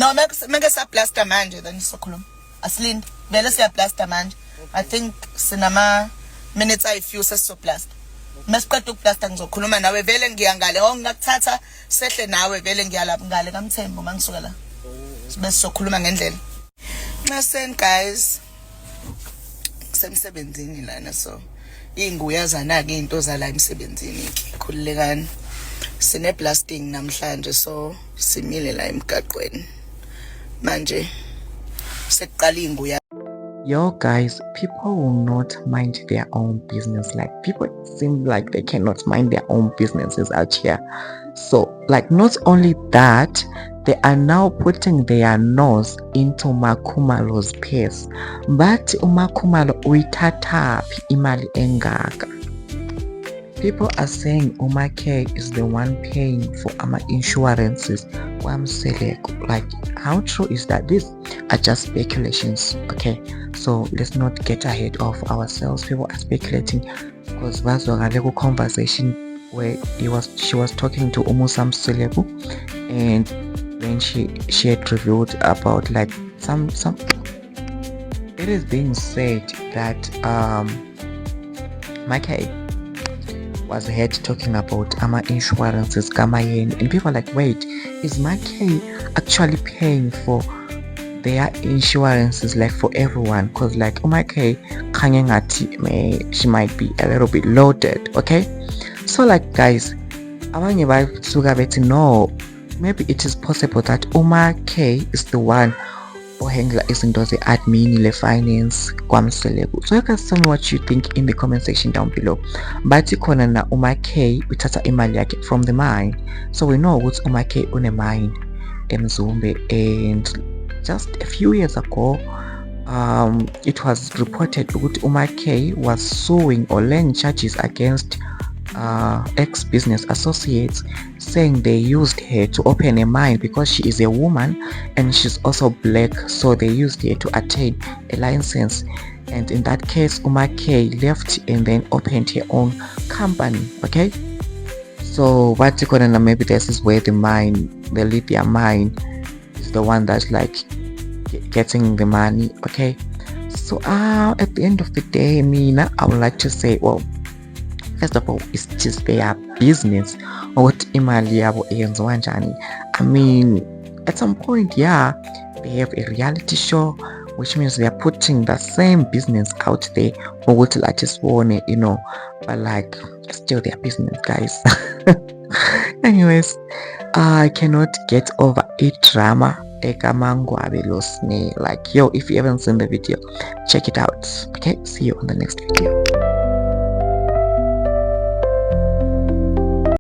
No, make siyaplasta manje then sokhuluma. Asilinde. Vele siyaplasta manje. I think sinama minutes ayi-few sesizoplasta. Masiqeda ukuplasta ngizokhuluma nawe vele ngiya ngale. Ngakuthatha sehle nawe vele ngiyalapha ngale kaMthembu mangisuka la. Sibe sizokhuluma ngendlela. Listen guys. Semsebenzini lana so inguyazana ke into za la emsebenzini khululekani. Sine blasting namhlanje so simile la emgaqweni. Manje seqala inguya. Yo guys, people will not mind their own business. Like people seem like they cannot mind their own businesses out here. So like not only that, they are now putting their nose into Makhumalo's purse. But Makhumalo uitatha imali engaka. People are saying K is the one paying for our insurances. Like, how true is that? These are just speculations, okay? So let's not get ahead of ourselves. People are speculating because there's a conversation where she was talking to Musa Mseleku, and then she had revealed about like some. It is being said that Mayeni was heard talking about our insurances, Mayeni, and people are like, wait, is Mayeni actually paying for their insurances like for everyone? Because like Mayeni, she might be a little bit loaded, okay? So like guys, abanye basuka bethi no, maybe it is possible that K is the one ohandla izinto ze-admin le-finance kwaMseleku. So you guys tell me what you think in the comment section down below. Bathi khona na K uthatha imali yakhe from the mine. So we know ukuthi K une mine eMzumbe, and just a few years ago it was reported ukuthi K was suing or laying charges against ex-business associates, saying they used her to open a mine because she is a woman and she's also black, so they used her to attain a license. And in that case K left and then opened her own company, okay? So what you gonna, maybe this is where the lithium mine is the one that's like getting the money, okay? So at the end of the day, I would like to say, well, first of all, it's just their business. What imali yabo eyenziwa njani. I mean, at some point, yeah, they have a reality show, which means they are putting the same business out there. Or what I just want, you know, but like, it's still their business, guys. Anyways, I cannot get over a drama. Like, yo, if you haven't seen the video, check it out. Okay, see you on the next video.